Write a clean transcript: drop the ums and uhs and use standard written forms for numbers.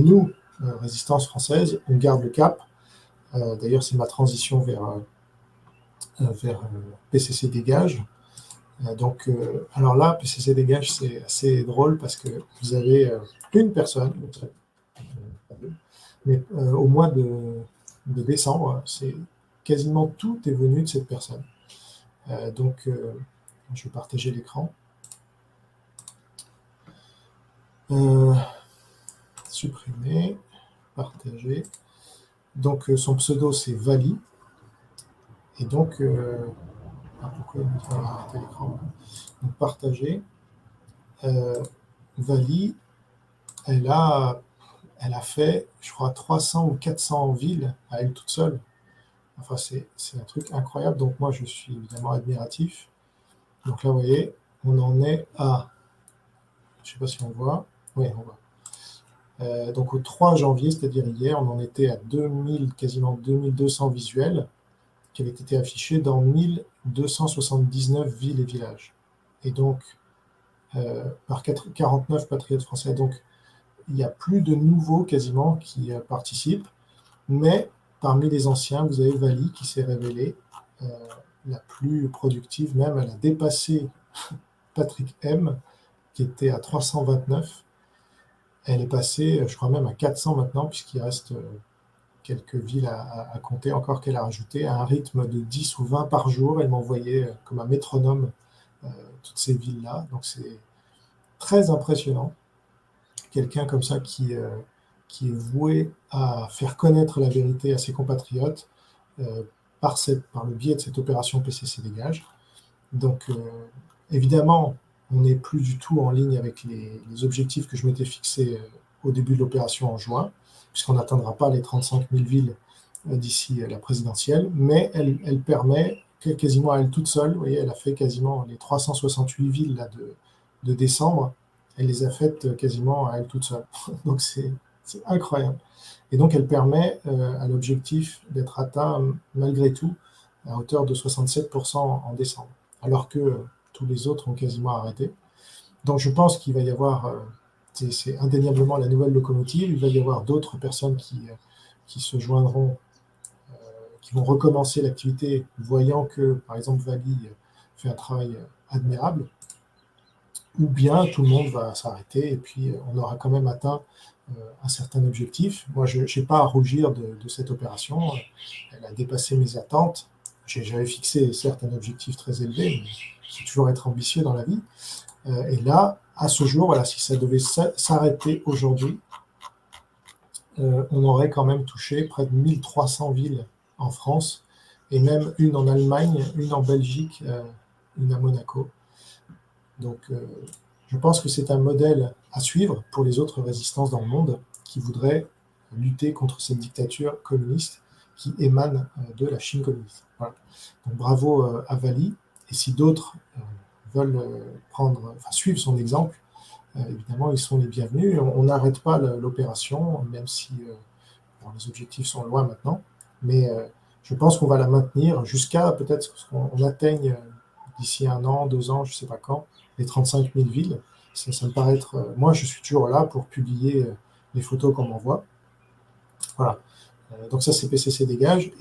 nous, Résistance française, on garde le cap. D'ailleurs, c'est ma transition vers PCC Dégage. Alors là, PCC Dégage, c'est assez drôle parce que vous avez une personne, mais au mois de décembre, quasiment tout est venu de cette personne. Je vais partager l'écran. Supprimer, partager. Donc son pseudo c'est Vali. Et donc, pourquoi il me dit arrêter l'écran? Donc partager. Vali, elle a fait, je crois, 300 ou 400 villes à elle toute seule. Enfin, c'est un truc incroyable. Donc moi, je suis évidemment admiratif. Donc là, vous voyez, on en est à, je ne sais pas si on voit, oui, on voit. Donc au 3 janvier, c'est-à-dire hier, on en était à 2000, quasiment 2200 visuels qui avaient été affichés dans 1279 villes et villages. Et donc, par 49 patriotes français. Donc, il y a plus de nouveaux quasiment qui participent, mais parmi les anciens, vous avez Vali qui s'est révélée la plus productive, même elle a dépassé Patrick M, qui était à 329. Elle est passée, je crois même à 400 maintenant, puisqu'il reste quelques villes à compter encore qu'elle a rajouté, à un rythme de 10 ou 20 par jour. Elle m'envoyait comme un métronome toutes ces villes-là. Donc c'est très impressionnant. Quelqu'un comme ça qui est voué à faire connaître la vérité à ses compatriotes par le biais de cette opération PCC Dégage. Donc, évidemment, on n'est plus du tout en ligne avec les objectifs que je m'étais fixés au début de l'opération en juin, puisqu'on n'atteindra pas les 35 000 villes d'ici la présidentielle, mais elle permet quasiment à elle toute seule, vous voyez, elle a fait quasiment les 368 villes là, de décembre, elle les a faites quasiment à elle toute seule. Donc c'est incroyable. Et donc elle permet à l'objectif d'être atteint malgré tout à hauteur de 67% en décembre, alors que tous les autres ont quasiment arrêté. Donc je pense qu'il va y avoir, c'est indéniablement la nouvelle locomotive, il va y avoir d'autres personnes qui se joindront, qui vont recommencer l'activité, voyant que, par exemple, Vali fait un travail admirable, ou bien tout le monde va s'arrêter et puis on aura quand même atteint un certain objectif. Moi, je n'ai pas à rougir de cette opération. Elle a dépassé mes attentes. J'avais fixé certes un objectif très élevé, mais il faut toujours être ambitieux dans la vie. Et là, à ce jour, voilà, si ça devait s'arrêter aujourd'hui, on aurait quand même touché près de 1300 villes en France, et même une en Allemagne, une en Belgique, une à Monaco. Donc, je pense que c'est un modèle à suivre pour les autres résistances dans le monde qui voudraient lutter contre cette dictature communiste qui émane de la Chine communiste. Voilà. Donc, bravo à Vali. Et si d'autres veulent suivre son exemple, évidemment, ils sont les bienvenus. On n'arrête pas l'opération, même si les objectifs sont loin maintenant. Mais je pense qu'on va la maintenir jusqu'à peut-être qu'on atteigne d'ici 1 an, 2 ans, je ne sais pas quand, les 35 000 villes. Ça me paraît être... moi, je suis toujours là pour publier les photos qu'on m'envoie. Voilà. Donc ça, c'est PCC Dégage.